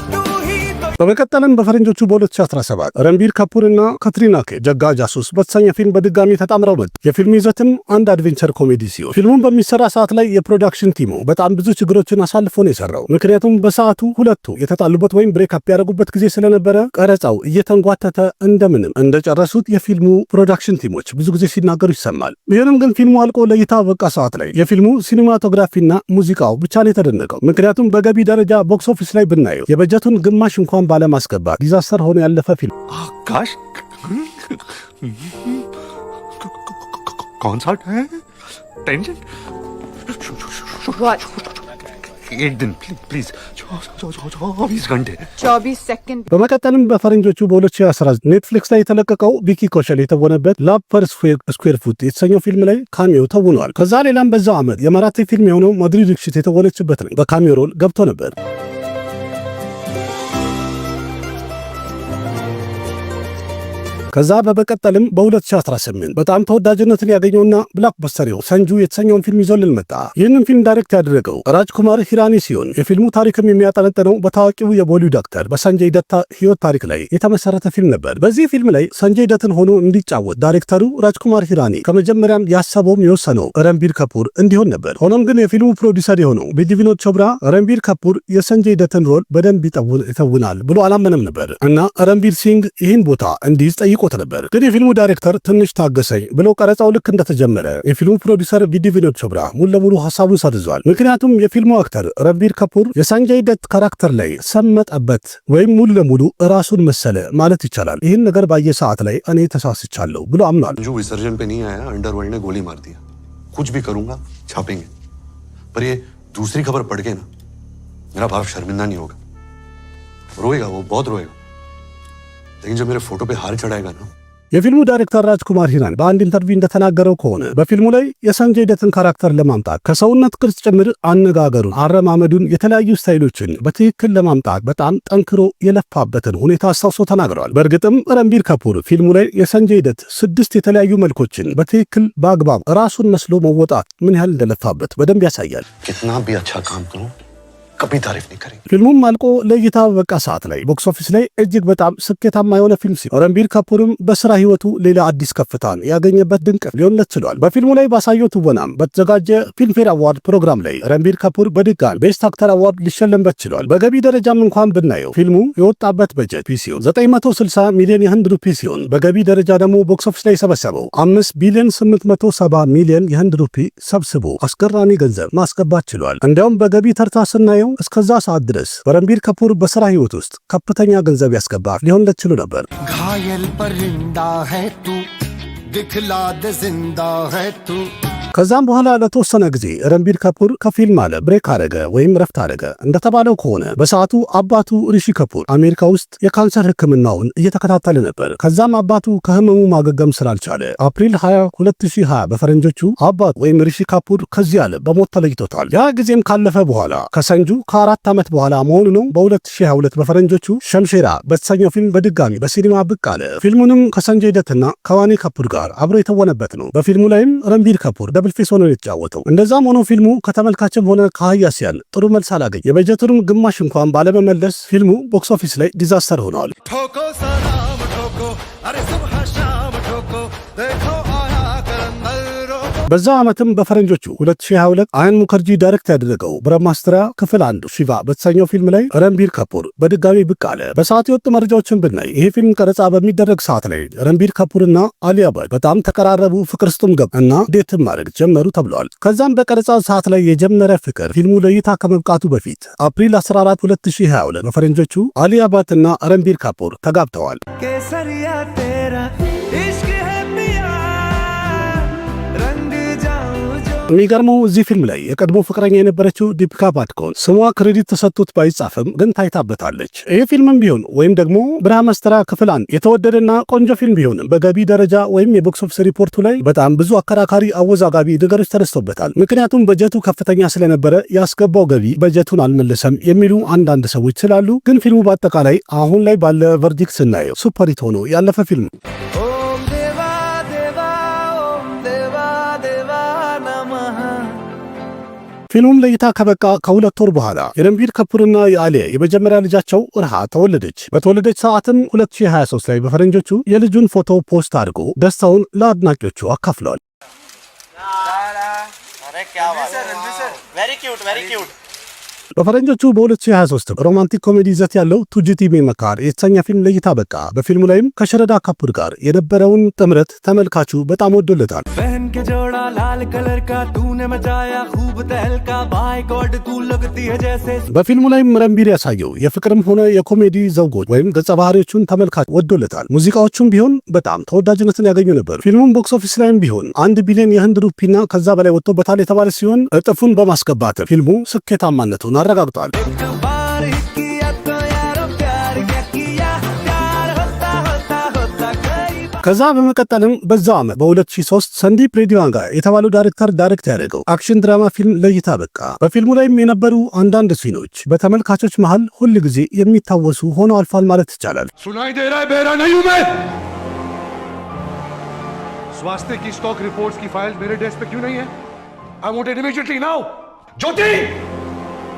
तू ही तो በመቀጠልም በፈረንጆቹ በ2017 ረንቢር ካፑር እና ካትሪና ከይፍ ጀጋ ጃሱስ በተሰኘ ፊልም በድጋሚ ተጣምረው መጡ። የፊልሙ ይዘትም አንድ አድቬንቸር ኮሜዲ ሲሆን ፊልሙን በሚሰራ ሰዓት ላይ የፕሮዳክሽን ቲሙ በጣም ብዙ ችግሮችን አሳልፎ ነው የሰራው። ምክንያቱም በሰዓቱ ሁለቱ የተጣሉበት ወይም ብሬክ አፕ ያደረጉበት ጊዜ ስለነበረ ቀረጻው እየተንጓተተ እንደምንም እንደጨረሱት የፊልሙ ፕሮዳክሽን ቲሞች ብዙ ጊዜ ሲናገሩ ይሰማል። ቢሆንም ግን ፊልሙ አልቆ ለእይታ በቃ ሰዓት ላይ የፊልሙ ሲኒማቶግራፊና ሙዚቃው ብቻ ነው የተደነቀው። ምክንያቱም በገቢ ደረጃ ቦክስ ኦፊስ ላይ ብናየው የበጀቱን ግማሽ እንኳን ባለማስገባት ዲዛስተር ሆኖ ያለፈ ፊልም። आकाश कौन सा टेंशन? एक दिन प्लीज 24 घंटे 24 सेकंड በመቀጠልም በፈረንጆቹ በ2019 ኔትፍሊክስ ላይ የተለቀቀው ቪኪ ኮሸል የተወነበት ላቭ ፐር ስኩዌር ፉት የተሰኘው ፊልም ላይ ካሚዮ ተውኗል። ከዛ ሌላም በዛው ዓመት የመራቴ ፊልም የሆነው ማድሪ ዲክሽት የተወነችበት ላይ በካሚዮ ሮል ገብቶ ነበር። ከዛ በመቀጠልም በ2018 በጣም ተወዳጅነትን ያገኘውና ብላክበስተሪው ሰንጁ የተሰኘውን ፊልም ይዞልን መጣ። ይህንን ፊልም ዳይሬክት ያደረገው ራጅኩማር ሂራኒ ሲሆን የፊልሙ ታሪክም የሚያጠነጥነው በታዋቂው የቦሊውድ አክተር በሰንጀይ ደታ ህይወት ታሪክ ላይ የተመሰረተ ፊልም ነበር። በዚህ ፊልም ላይ ሰንጀይ ደትን ሆኖ እንዲጫወት ዳይሬክተሩ ራጅኩማር ሂራኒ ከመጀመሪያም ያሰበውም የወሰነው ረንቢር ካፑር እንዲሆን ነበር። ሆኖም ግን የፊልሙ ፕሮዲውሰር የሆነው ቢዲቪኖድ ቾብራ ረንቢር ካፑር የሰንጀይ ደትን ሮል በደንብ ይተውናል ብሎ አላመነም ነበር እና ረንቢር ሲንግ ይህን ቦታ እንዲይዝ ጠይቆት ነበር። ግን የፊልሙ ዳይሬክተር ትንሽ ታገሰኝ ብሎ ቀረጻው ልክ እንደተጀመረ የፊልሙ ፕሮዲውሰር ቢዲቪኖድ ቾብራ ሙሉ ለሙሉ ሐሳቡን ሰርዟል። ምክንያቱም የፊልሙ አክተር ረንቢር ካፑር የሰንጀይ ደት ካራክተር ላይ ሰመጠበት ወይም ሙሉ ለሙሉ ራሱን መሰለ ማለት ይቻላል። ይህን ነገር ባየ ሰዓት ላይ እኔ ተሳስቻለሁ ብሎ አምኗል። जो विसर्जन पे नहीं आया अंडरवर्ल्ड ने गोली मार दिया कुछ भी करूंगा छापेंगे पर ये दूसरी खबर पढ़ के ना मेरा बाप शर्मिंदा नहीं होगा रोएगा वो बहुत रोएगा लेकिन जब मेरे फोटो पे हार चढ़ाएगा ना የፊልሙ ዳይሬክተር ራጅኩማር ሂራኒ በአንድ ኢንተርቪው እንደተናገረው ከሆነ በፊልሙ ላይ የሰንጀይ ደትን ካራክተር ለማምጣት ከሰውነት ቅርጽ ጭምር አነጋገሩን፣ አረማመዱን፣ የተለያዩ ስታይሎችን በትክክል ለማምጣት በጣም ጠንክሮ የለፋበትን ሁኔታ አስታውሶ ተናግረዋል። በእርግጥም ረንቢር ካፑር ፊልሙ ላይ የሰንጀይ ደት 6 የተለያዩ መልኮችን በትክክል በአግባብ ራሱን መስሎ መወጣት ምን ያህል እንደለፋበት በደንብ ያሳያል። कितना भी अच्छा काम करूं कभी तारीफ नहीं करेंगे। ፊልሙም አልቆ ለእይታ በበቃ ሰዓት ላይ ቦክስ ኦፊስ ላይ እጅግ በጣም ስኬታማ የሆነ ፊልም ሲሆን ረንቢር ካፑርም በስራ ህይወቱ ሌላ አዲስ ከፍታን ያገኘበት ድንቅ ሊሆንለት ችሏል። በፊልሙ ላይ ባሳየው ትወናም በተዘጋጀ ፊልምፌር አዋርድ ፕሮግራም ላይ ረንቢር ካፑር በድጋሚ ቤስት አክተር አዋርድ ሊሸለምበት ችሏል። በገቢ ደረጃም እንኳን ብናየው ፊልሙ የወጣበት በጀት ሲሆን 960 ሚሊዮን የህንድ ሩፒ ሲሆን በገቢ ደረጃ ደግሞ ቦክስ ኦፊስ ላይ የሰበሰበው 5 ቢሊዮን 870 ሚሊዮን የህንድ ሩፒ ሰብስቦ አስገራሚ ገንዘብ ማስገባት ችሏል። እንዲያውም በገቢ ተርታ ስናየው እስከዛ ሰዓት ድረስ ረንቢር ካፑር በስራ ህይወት ውስጥ ከፍተኛ ገንዘብ ያስገባ ሊሆንለት ችሎ ነበር። घायल परिंदा है तू दिखला दे जिंदा है तू ከዛም በኋላ ለተወሰነ ጊዜ ረንቢር ካፑር ከፊልም አለ ብሬክ አረገ ወይም ረፍት አረገ። እንደተባለው ከሆነ በሰዓቱ አባቱ ሪሺ ካፑር አሜሪካ ውስጥ የካንሰር ህክምናውን እየተከታተለ ነበር። ከዛም አባቱ ከህመሙ ማገገም ስላልቻለ አፕሪል 20 2020 በፈረንጆቹ አባቱ ወይም ሪሺ ካፑር ከዚህ አለ በሞት ተለይቶታል። ያ ጊዜም ካለፈ በኋላ ከሰንጁ ከ4 ዓመት በኋላ መሆኑ ነው በ2022 በፈረንጆቹ ሸምሼራ በተሰኘው ፊልም በድጋሚ በሲኒማ ብቅ አለ። ፊልሙንም ከሰንጀይ ደትና ከዋኒ ካፑር ጋር አብሮ የተወነበት ነው። በፊልሙ ላይም ረንቢር ካፑር ደብል ፌስ ሆኖ የተጫወተው። እንደዛም ሆኖ ፊልሙ ከተመልካችም ሆነ ከሀያሲያን ጥሩ መልስ አላገኝ። የበጀቱንም ግማሽ እንኳን ባለመመለስ ፊልሙ ቦክስ ኦፊስ ላይ ዲዛስተር ሆኗል። ठोको सलाम ठोको अरे सुबह शाम ठोको देखो आया करंदर रोको በዛ ዓመትም በፈረንጆቹ 2022 አያን ሙከርጂ ዳይሬክት ያደረገው ብረህማስትራ ክፍል 1 ሺቫ በተሰኘው ፊልም ላይ ረንቢር ካፑር በድጋሚ ብቅ አለ። በሰዓቱ የወጡ መረጃዎችን ብናይ ይሄ ፊልም ቀረጻ በሚደረግ ሰዓት ላይ ረንቢር ካፑርና አሊያ ባት በጣም ተቀራረቡ፣ ፍቅር ውስጥም ገቡ እና ዴትም ማድረግ ጀመሩ ተብሏል። ከዛም በቀረጻ ሰዓት ላይ የጀመረ ፍቅር ፊልሙ ለእይታ ከመብቃቱ በፊት አፕሪል 14 2022 በፈረንጆቹ አሊያ ባትና ረንቢር ካፑር ተጋብተዋል። केसरिया तेरा इश्क है पिया रंग जाऊं जो የሚገርመው እዚህ ፊልም ላይ የቀድሞ ፍቅረኛ የነበረችው ዲፒካ ፓድኮን ስሟ ክሬዲት ተሰጥቶት ባይጻፍም ግን ታይታበታለች። ይህ ፊልምም ቢሆን ወይም ደግሞ ብረህማስትራ ክፍል 1 የተወደደና ቆንጆ ፊልም ቢሆንም በገቢ ደረጃ ወይም የቦክስ ኦፊስ ሪፖርቱ ላይ በጣም ብዙ አከራካሪ አወዛጋቢ ነገሮች ተነስቶበታል። ምክንያቱም በጀቱ ከፍተኛ ስለነበረ ያስገባው ገቢ በጀቱን አልመለሰም የሚሉ አንዳንድ ሰዎች ስላሉ፣ ግን ፊልሙ በአጠቃላይ አሁን ላይ ባለ ቨርዲክት ስናየው ሱፐር ሂት ሆኖ ያለፈ ፊልም ነው። ओम देवा देवा ओम देवा देवा नमः ፊልሙም ለእይታ ከበቃ ከ2 ወር በኋላ የረንቢር ካፑርና የአሊያ የመጀመሪያ ልጃቸው ርሃ ተወለደች። በተወለደች ሰዓትም 2023 ላይ በፈረንጆቹ የልጁን ፎቶ ፖስት አድርጎ ደስታውን ለአድናቂዎቹ አካፍለዋል። अरे क्या बात है वेरी क्यूट በፈረንጆቹ በ2023 ሮማንቲክ ኮሜዲ ይዘት ያለው ቱጂቲ ሜመካር የተሰኘ ፊልም ለእይታ በቃ። በፊልሙ ላይም ከሸረዳ ካፑር ጋር የነበረውን ጥምረት ተመልካቹ በጣም ወዶለታል። पहन के जोड़ा लाल कलर का तूने मचाया खूब तहलका बाय गॉड तू लगती है जैसे በፊልሙ ላይም ረንቢር ያሳየው የፍቅርም ሆነ የኮሜዲ ዘውጎች ወይም ገጸ ባህሪዎቹን ተመልካች ወዶለታል። ሙዚቃዎቹም ቢሆን በጣም ተወዳጅነትን ያገኙ ነበር። ፊልሙም ቦክስ ኦፊስ ላይም ቢሆን 1 ቢሊዮን የህንድ ሩፒና ከዛ በላይ ወጥቶበታል የተባለ ሲሆን እጥፉን በማስገባት ፊልሙ ስኬታማነቱን አረጋግጧል። बार किया तो यारो प्यार क्या किया प्यार होता होता होता कई बार ከዛ በመቀጠልም በዛው ዓመት በ2003 ሰንዲፕ ሬዲዋንጋ የተባለው ዳይሬክተር ዳይሬክት ያደረገው አክሽን ድራማ ፊልም ለእይታ በቃ። በፊልሙ ላይም የነበሩ አንዳንድ ሲኖች በተመልካቾች መሃል ሁል ጊዜ የሚታወሱ ሆነው አልፏል ማለት ይቻላል። सुनाई दे रहा है? बेरा नहीं हूं मैं। स्वास्थ्य की स्टॉक रिपोर्ट्स की फाइल मेरे डेस्क पे क्यों नहीं है? I want it immediately now. Jyoti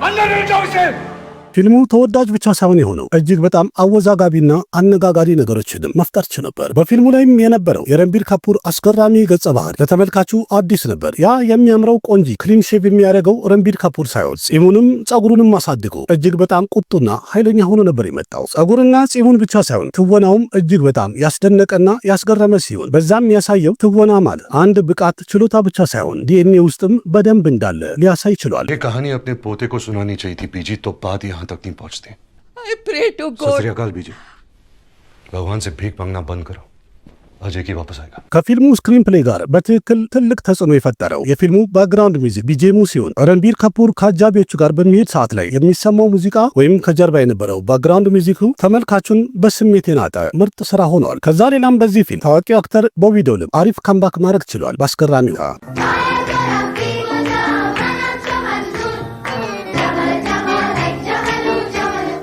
अंदर ले जाओ इसे। ፊልሙ ተወዳጅ ብቻ ሳይሆን የሆነው እጅግ በጣም አወዛጋቢና አነጋጋሪ ነገሮችንም መፍጠር ችሎ ነበር። በፊልሙ ላይም የነበረው የረንቢር ካፑር አስገራሚ ገጸ ባህሪ ለተመልካቹ አዲስ ነበር። ያ የሚያምረው ቆንጂ ክሊን ሼቭ የሚያደርገው ረንቢር ካፑር ሳይሆን ጺሙንም ጸጉሩንም አሳድጎ እጅግ በጣም ቁጡና ኃይለኛ ሆኖ ነበር የመጣው። ጸጉርና ጺሙን ብቻ ሳይሆን ትወናውም እጅግ በጣም ያስደነቀና ያስገረመ ሲሆን በዛም ያሳየው ትወና ማለት አንድ ብቃት ችሎታ ብቻ ሳይሆን ዲኤንኤ ውስጥም በደንብ እንዳለ ሊያሳይ ችሏል። ये कहानी अपने पोते को सुनानी चाहिए थी बीजी, तो बात यहाँ तक नहीं पहुंचती। I pray to सत God. श्री अकाल बीजी, भगवान से भीख मांगना बंद करो अजय की वापस आएगा। ከፊልሙ ስክሪን ፕሌይ ጋር በትክክል ትልቅ ተጽዕኖ የፈጠረው የፊልሙ ባክግራውንድ ሚውዚክ ቢጂኤሙ ሲሆን रणबीर ከፑር ከአጃቢዎቹ ጋር በሚሄድ ሰዓት ላይ የሚሰማው ሙዚቃ ወይም ከጀርባ የነበረው ባክግራውንድ ሚውዚኩ ተመልካቹን በስሜት የናጠ ምርጥ ስራ ሆኗል። ከዛ ሌላም በዚህ ፊልም ታዋቂው አክተር ቦቢ ዶልም አሪፍ ካምባክ ማድረግ ችሏል በአስገራሚ ሁኔታ።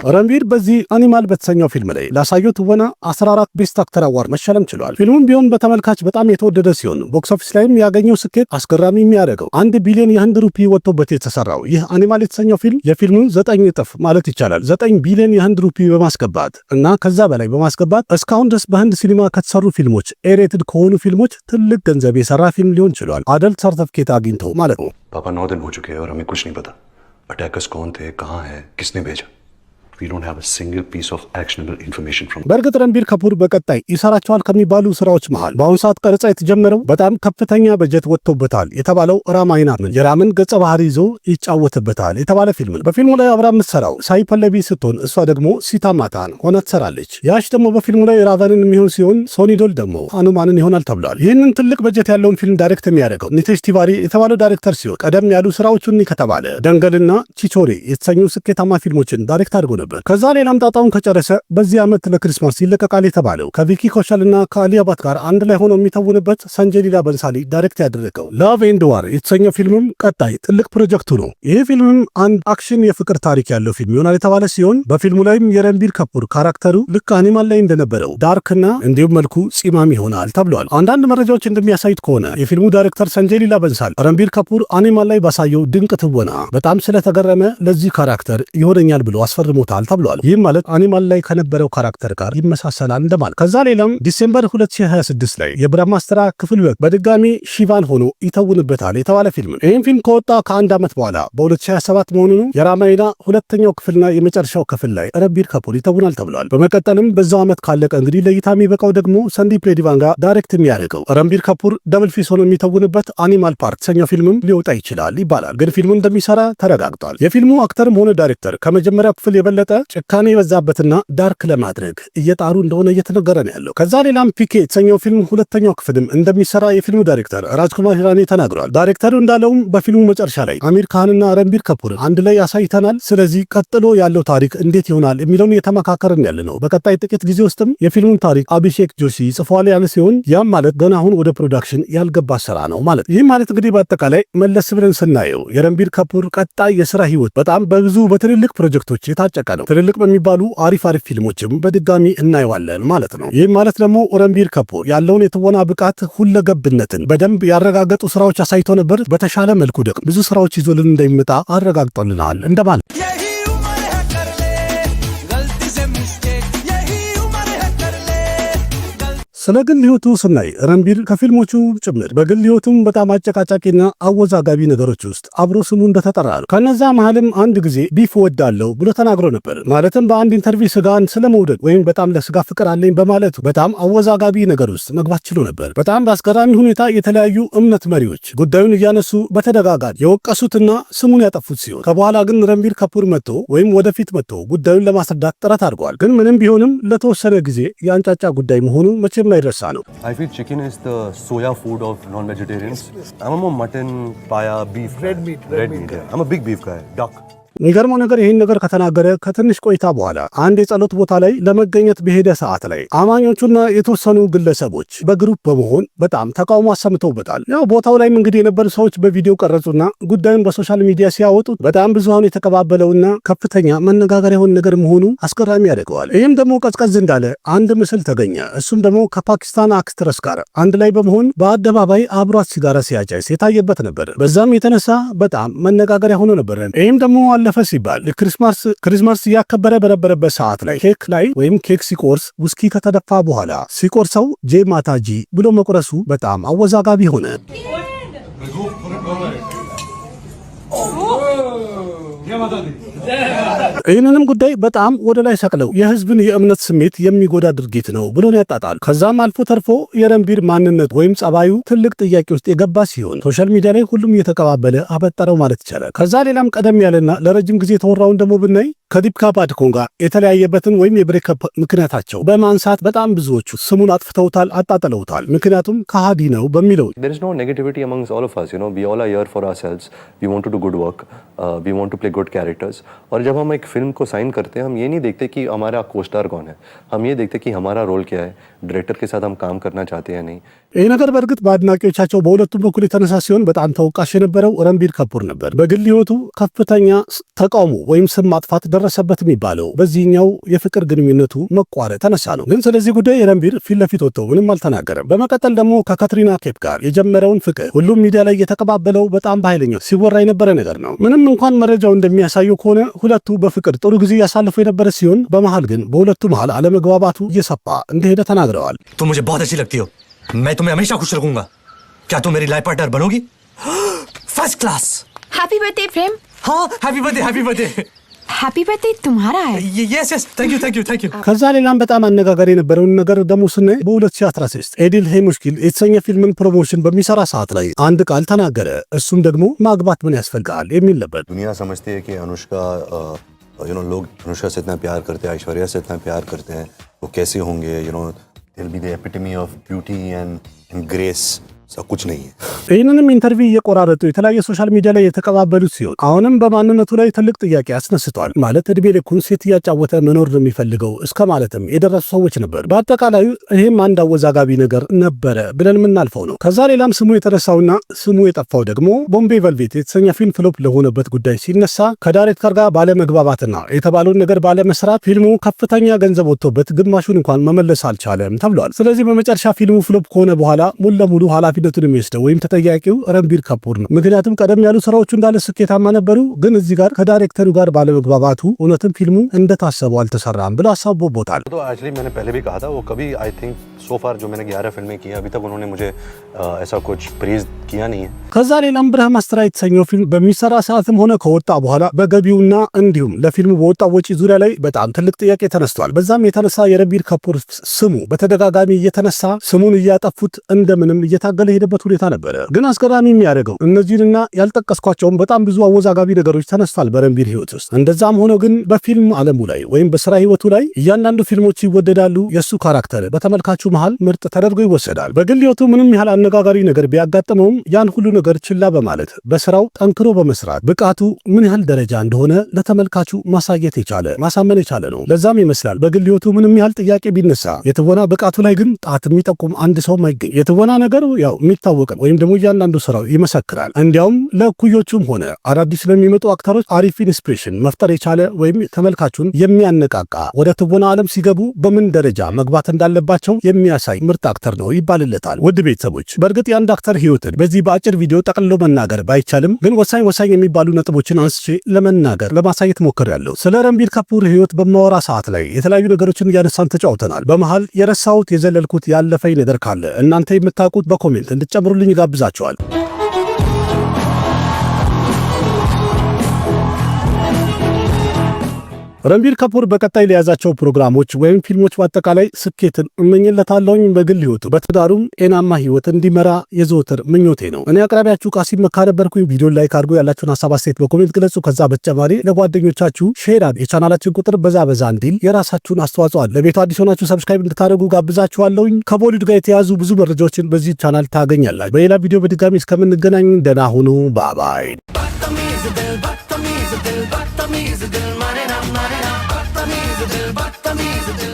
रणबीर በዚህ አኒማል በተሰኘው ፊልም ላይ ላሳየው ትወና 14 ቤስት አክተር አዋርድ መሸለም ችሏል። ፊልሙም ቢሆን በተመልካች በጣም የተወደደ ሲሆን ቦክስ ኦፊስ ላይም ያገኘው ስኬት አስገራሚ የሚያደርገው 1 ቢሊዮን የህንድ ሩፒ ወጥቶበት የተሰራው ይህ አኒማል የተሰኘው ፊልም የፊልሙን 9 እጥፍ ማለት ይቻላል 9 ቢሊዮን የህንድ ሩፒ በማስገባት እና ከዛ በላይ በማስገባት እስካሁን ድረስ በህንድ ሲኒማ ከተሰሩ ፊልሞች ኤሬትድ ከሆኑ ፊልሞች ትልቅ ገንዘብ የሰራ ፊልም ሊሆን ችሏል። አደልት ሰርቲፊኬት አግኝተው ማለት ነው። पापा 9 दिन हो चुके हैं और हमें कुछ नहीं पता। अटैकर्स कौन थे, कहां है, किसने भेजा। We don't have a single piece of actionable information from them. በእርግጥ रणबीर ከፑር በቀጣይ ይሰራቸዋል ከሚባሉ ስራዎች መሃል በአሁኑ ሰዓት ቀረጻ የተጀመረው በጣም ከፍተኛ በጀት ወጥቶበታል የተባለው ራማይናምን የራምን ገጸ ባህሪ ይዞ ይጫወትበታል የተባለ ፊልም ነው። በፊልሙ ላይ አብራ የምትሰራው ሳይ ፐለቢ ስትሆን እሷ ደግሞ ሲታማታን ሆና ትሰራለች። ያሽ ደግሞ በፊልሙ ላይ ራቫንን የሚሆን ሲሆን ሶኒ ዶል ደግሞ ሃኑማንን ይሆናል ተብሏል። ይህንን ትልቅ በጀት ያለውን ፊልም ዳይሬክት የሚያደርገው ኒቴሽ ቲቫሪ የተባለው ዳይሬክተር ሲሆን ቀደም ያሉ ስራዎቹን ከተባለ ደንገልና ቺቾሬ የተሰኙ ስኬታማ ፊልሞችን ዳይሬክት አድርጎ ነበር። ከዛ ሌላም ጣጣውን ከጨረሰ በዚህ ዓመት ለክሪስማስ ይለቀቃል የተባለው ከቪኪ ኮሻልና ከአሊያ ባት ጋር አንድ ላይ ሆነው የሚተውንበት ሰንጀይ ሊላ በንሳሊ ዳይሬክት ያደረገው ላቭ ኤንድ ዋር የተሰኘው ፊልምም ቀጣይ ትልቅ ፕሮጀክቱ ነው። ይህ ፊልምም አንድ አክሽን የፍቅር ታሪክ ያለው ፊልም ይሆናል የተባለ ሲሆን በፊልሙ ላይም የረንቢር ከፑር ካራክተሩ ልክ አኒማል ላይ እንደነበረው ዳርክና እንዲሁም መልኩ ጺማም ይሆናል ተብሏል። አንዳንድ መረጃዎች እንደሚያሳዩት ከሆነ የፊልሙ ዳይሬክተር ሰንጀይ ሊላ በንሳሊ ረንቢር ከፑር አኒማል ላይ ባሳየው ድንቅ ትወና በጣም ስለተገረመ ለዚህ ካራክተር ይሆነኛል ብሎ አስፈርሞታል ተብሏል። ይህም ማለት አኒማል ላይ ከነበረው ካራክተር ጋር ይመሳሰላል እንደማለት። ከዛ ሌላም ዲሴምበር 2026 ላይ የብራማስተራ ክፍል ሁለት በድጋሚ ሺቫን ሆኖ ይተውንበታል የተባለ ፊልም ነው። ይህም ፊልም ከወጣ ከአንድ ዓመት በኋላ በ2027 መሆኑ የራማይና ሁለተኛው ክፍልና የመጨረሻው ክፍል ላይ ረንቢር ከፑር ይተውናል ተብሏል። በመቀጠልም በዛው ዓመት ካለቀ እንግዲህ ለእይታ የሚበቃው ደግሞ ሰንዲፕ ሬዲቫን ጋር ዳይሬክት የሚያደርገው ረንቢር ከፑር ደብል ፌስ ሆኖ የሚተውንበት አኒማል ፓርክ ሰኛው ፊልምም ሊወጣ ይችላል ይባላል። ግን ፊልሙ እንደሚሰራ ተረጋግጧል። የፊልሙ አክተርም ሆነ ዳይሬክተር ከመጀመሪያው ክፍል የበለጠ ጭካኔ የበዛበትና ዳርክ ለማድረግ እየጣሩ እንደሆነ እየተነገረ ነው ያለው። ከዛ ሌላም ፒኬ የተሰኘው ፊልም ሁለተኛው ክፍልም እንደሚሰራ የፊልሙ ዳይሬክተር ራጅኩማር ሂራኒ ተናግሯል። ዳይሬክተሩ እንዳለውም በፊልሙ መጨረሻ ላይ አሚር ካንና ረንቢር ከፑር አንድ ላይ ያሳይተናል። ስለዚህ ቀጥሎ ያለው ታሪክ እንዴት ይሆናል የሚለውን እየተመካከርን ያለ ነው። በቀጣይ ጥቂት ጊዜ ውስጥም የፊልሙን ታሪክ አቢሼክ ጆሺ ጽፏል ያለ ሲሆን ያም ማለት ገና አሁን ወደ ፕሮዳክሽን ያልገባ ስራ ነው ማለት። ይህ ማለት እንግዲህ በአጠቃላይ መለስ ብለን ስናየው የረንቢር ከፑር ቀጣይ የስራ ህይወት በጣም በብዙ በትልልቅ ፕሮጀክቶች የታጨቀ ነው። ትልልቅ በሚባሉ አሪፍ ፊልሞችም በድጋሚ እናየዋለን ማለት ነው። ይህም ማለት ደግሞ ረንቢር ከፑር ያለውን የትወና ብቃት ሁለገብነትን በደንብ ያረጋገጡ ስራዎች አሳይቶ ነበር። በተሻለ መልኩ ደግሞ ብዙ ስራዎች ይዞልን እንደሚመጣ አረጋግጦልናል እንደማለት። ስለ ግል ህይወቱ ስናይ ረንቢር ከፊልሞቹ ጭምር በግል ህይወቱም በጣም አጨቃጫቂና አወዛጋቢ ነገሮች ውስጥ አብሮ ስሙ እንደተጠራ ነው። ከነዛ መሃልም አንድ ጊዜ ቢፍ ወዳለው ብሎ ተናግሮ ነበር። ማለትም በአንድ ኢንተርቪው ስጋን ስለመውደድ ወይም በጣም ለስጋ ፍቅር አለኝ በማለቱ በጣም አወዛጋቢ ነገር ውስጥ መግባት ችሎ ነበር። በጣም በአስገራሚ ሁኔታ የተለያዩ እምነት መሪዎች ጉዳዩን እያነሱ በተደጋጋሚ የወቀሱትና ስሙን ያጠፉት ሲሆን ከበኋላ ግን ረንቢር ከፑር መጥቶ ወይም ወደፊት መጥቶ ጉዳዩን ለማስረዳት ጥረት አድርገዋል። ግን ምንም ቢሆንም ለተወሰነ ጊዜ የአንጫጫ ጉዳይ መሆኑ መቼም አይረሳ ነው። I feel chicken is the soya food of non-vegetarians. I'm a more mutton, paya, beef. Red meat. Yeah. I'm a big beef guy. Duck. የሚገርመው ነገር ይህን ነገር ከተናገረ ከትንሽ ቆይታ በኋላ አንድ የጸሎት ቦታ ላይ ለመገኘት በሄደ ሰዓት ላይ አማኞቹና የተወሰኑ ግለሰቦች በግሩፕ በመሆን በጣም ተቃውሞ አሰምተውበታል። ያው ቦታው ላይም እንግዲህ የነበሩ ሰዎች በቪዲዮ ቀረጹና ጉዳዩን በሶሻል ሚዲያ ሲያወጡት በጣም ብዙሃኑ የተቀባበለውና ከፍተኛ መነጋገሪያ የሆነ ነገር መሆኑ አስገራሚ ያደርገዋል። ይህም ደግሞ ቀዝቀዝ እንዳለ አንድ ምስል ተገኘ። እሱም ደግሞ ከፓኪስታን አክትረስ ጋር አንድ ላይ በመሆን በአደባባይ አብሯት ሲጋራ ሲያጨስ የታየበት ነበር። በዛም የተነሳ በጣም መነጋገሪያ ሆኖ ነበር። ይህም ደግሞ አለፈ ሲባል ክሪስማስ እያከበረ በነበረበት ሰዓት ላይ ኬክ ላይ ወይም ኬክ ሲቆርስ ውስኪ ከተደፋ በኋላ ሲቆርሰው ጄ ማታጂ ብሎ መቁረሱ በጣም አወዛጋቢ ሆነ። ይህንንም ጉዳይ በጣም ወደ ላይ ሰቅለው የህዝብን የእምነት ስሜት የሚጎዳ ድርጊት ነው ብሎን ያጣጣል። ከዛም አልፎ ተርፎ የረንቢር ማንነት ወይም ጸባዩ ትልቅ ጥያቄ ውስጥ የገባ ሲሆን ሶሻል ሚዲያ ላይ ሁሉም እየተቀባበለ አበጠረው ማለት ይቻላል። ከዛ ሌላም ቀደም ያለና ለረጅም ጊዜ የተወራውን ደግሞ ብናይ ከዲፒካ ፓዱኮን ጋር የተለያየበትን ወይም የብሬክአፕ ምክንያታቸው በማንሳት በጣም ብዙዎቹ ስሙን አጥፍተውታል፣ አጣጥለውታል። ምክንያቱም ከሃዲ ነው በሚለው There is no negativity amongst all of us, you know, we all are here for ourselves, we want to do good work, we want to play good characters. और जब हम एक फिल्म को साइन करते हैं हम ये नहीं देखते कि हमारा कोस्टार कौन है, हम ये देखते कि हमारा रोल क्या है, डायरेक्टर के साथ हम काम करना चाहते हैं नहीं. ይህ ነገር በእርግጥ በአድናቂዎቻቸው በሁለቱም በኩል የተነሳ ሲሆን በጣም ተወቃሽ የነበረው ረንቢር ካፑር ነበር። በግል ህይወቱ ከፍተኛ ተቃውሞ ወይም ስም ማጥፋት ደረሰበት የሚባለው በዚህኛው የፍቅር ግንኙነቱ መቋረጥ ተነሳ ነው። ግን ስለዚህ ጉዳይ ረንቢር ፊት ለፊት ወጥቶ ምንም አልተናገረም። በመቀጠል ደግሞ ከካትሪና ኬፕ ጋር የጀመረውን ፍቅር ሁሉም ሚዲያ ላይ የተቀባበለው በጣም በኃይለኛው ሲወራ የነበረ ነገር ነው። ምንም እንኳን መረጃው እንደሚያሳየው ከሆነ ሁለቱ በፍቅር ጥሩ ጊዜ ያሳልፉ የነበረ ሲሆን በመሃል ግን በሁለቱ መሃል አለመግባባቱ እየሰፋ እንደሄደ ተናግረዋል። तुम मुझे बहुत अच्छी लगती हो, मैं तुम्हें हमेशा खुश रखूंगा. क्या तुम मेरी लाइफ पार्टनर बनोगी? First class. Happy birthday Prem. हाँ, happy birthday, happy birthday. Happy birthday तुम्हारा है. Yes yes, thank you thank you thank you. ከዛ ሌላም በጣም አነጋጋሪ የነበረውን ነገር ደግሞ ስናይ በ2016 ኤዲል ሄሙሽኪል የተሰኘ ፊልምን ፕሮሞሽን በሚሰራ ሰዓት ላይ አንድ ቃል ተናገረ። እሱም ደግሞ ማግባት ምን ያስፈልጋል የሚል ነበር። दुनिया समझती है कि अनुष्का लोग अनुष्का से इतना प्यार करते हैं, ऐश्वर्या से इतना प्यार करते हैं, वो कैसे होंगे, they'll be the epitome of beauty and grace. सब कुछ नहीं है. ይህንንም ኢንተርቪው እየቆራረጡ የተለያየ ሶሻል ሚዲያ ላይ የተቀባበሉት ሲሆን አሁንም በማንነቱ ላይ ትልቅ ጥያቄ አስነስቷል። ማለት እድሜ ልኩን ሴት እያጫወተ መኖር ነው የሚፈልገው እስከ ማለትም የደረሱ ሰዎች ነበር። በአጠቃላዩ ይህም አንድ አወዛጋቢ ነገር ነበረ ብለን የምናልፈው ነው። ከዛ ሌላም ስሙ የተረሳውና ስሙ የጠፋው ደግሞ ቦምቤ ቨልቬት የተሰኘ ፊልም ፍሎፕ ለሆነበት ጉዳይ ሲነሳ ከዳይሬክተር ጋር ባለመግባባትና የተባለውን ነገር ባለመስራት ፊልሙ ከፍተኛ ገንዘብ ወጥቶበት ግማሹን እንኳን መመለስ አልቻለም ተብሏል። ስለዚህ በመጨረሻ ፊልሙ ፍሎፕ ከሆነ በኋላ ሙሉ ለሙሉ ኃላፊነቱን የሚወስደው ወይም ተጠያቂው ረንቢር ካፑር ነው። ምክንያቱም ቀደም ያሉ ስራዎቹ እንዳለ ስኬታማ ነበሩ፣ ግን እዚህ ጋር ከዳይሬክተሩ ጋር ባለመግባባቱ እውነትም ፊልሙ እንደታሰበው አልተሰራም ብሎ አሳቦቦታል። तो एक्चुअली मैंने पहले भी कहा था, वो कभी आई थिंक सो फार जो मैंने 11 फिल्में की अभी तक उन्होंने मुझे ऐसा कुछ प्रेज किया नहीं है. ከዛ ሌላም ብርሃማስትራ የተሰኘው ፊልም በሚሰራ ሰዓትም ሆነ ከወጣ በኋላ በገቢውና እንዲሁም ለፊልሙ በወጣው ወጪ ዙሪያ ላይ በጣም ትልቅ ጥያቄ ተነስቷል። በዛም የተነሳ የረንቢር ካፑር ስሙ በተደጋጋሚ እየተነሳ ስሙን እያጠፉት እንደምንም እየታገለ ሄደበት ሁኔታ ነበረ። ግን አስገራሚ የሚያደርገው እነዚህንና ያልጠቀስኳቸውም በጣም ብዙ አወዛጋቢ ነገሮች ተነስቷል በረንቢር ህይወት ውስጥ። እንደዛም ሆኖ ግን በፊልም ዓለሙ ላይ ወይም በስራ ህይወቱ ላይ እያንዳንዱ ፊልሞች ይወደዳሉ። የእሱ ካራክተር በተመልካቹ መሃል ምርጥ ተደርጎ ይወሰዳል። በግል ህይወቱ ምንም ያህል አነጋጋሪ ነገር ቢያጋጥመውም ያን ሁሉ ነገር ችላ በማለት በስራው ጠንክሮ በመስራት ብቃቱ ምን ያህል ደረጃ እንደሆነ ለተመልካቹ ማሳየት የቻለ ማሳመን የቻለ ነው። ለዛም ይመስላል በግል ህይወቱ ምንም ያህል ጥያቄ ቢነሳ የትወና ብቃቱ ላይ ግን ጣት የሚጠቁም አንድ ሰው ማይገኝ። የትወና ነገር ያው የሚታወቅ ወይም ደግሞ እያንዳንዱ ስራው ይመሰክራል። እንዲያውም ለእኩዮቹም ሆነ አዳዲስ ለሚመጡ አክተሮች አሪፍ ኢንስፒሬሽን መፍጠር የቻለ ወይም ተመልካቹን የሚያነቃቃ ወደ ትወና ዓለም ሲገቡ በምን ደረጃ መግባት እንዳለባቸው የሚያሳይ ምርጥ አክተር ነው ይባልለታል። ውድ ቤተሰቦች በእርግጥ የአንድ አክተር ህይወትን በዚህ በአጭር ቪዲዮ ጠቅልሎ መናገር ባይቻልም ግን ወሳኝ የሚባሉ ነጥቦችን አንስቼ ለመናገር ለማሳየት ሞክሬያለሁ። ስለ ረንቢር ካፑር ህይወት በማወራ ሰዓት ላይ የተለያዩ ነገሮችን እያነሳን ተጫውተናል። በመሃል የረሳሁት የዘለልኩት ያለፈኝ ነገር ካለ እናንተ የምታውቁት በኮሜንት እንድትጨምሩልኝ ጋብዛችኋል። ረንቢር ካፑር በቀጣይ ለያዛቸው ፕሮግራሞች ወይም ፊልሞች በአጠቃላይ ስኬትን እመኝለታለሁኝ። በግል ህይወቱ በትዳሩም ጤናማ ህይወት እንዲመራ የዘወትር ምኞቴ ነው። እኔ አቅራቢያችሁ ቃሲም መካ ነበርኩኝ። ቪዲዮ ላይክ አድርጉ፣ ያላችሁን ሀሳብ አስተያየት በኮሜንት ግለጹ። ከዛ በተጨማሪ ለጓደኞቻችሁ ሼር አድርጉ። የቻናላችን ቁጥር በዛ እንዲል የራሳችሁን አስተዋጽኦ አለ። ለቤቱ አዲስ ሆናችሁ ሰብስክራይብ እንድታደርጉ ጋብዛችኋለሁኝ። ከቦሊውድ ጋር የተያዙ ብዙ መረጃዎችን በዚህ ቻናል ታገኛላችሁ። በሌላ ቪዲዮ በድጋሚ እስከምንገናኝ ደህና ሁኑ። ባባይ बदतमीज दिल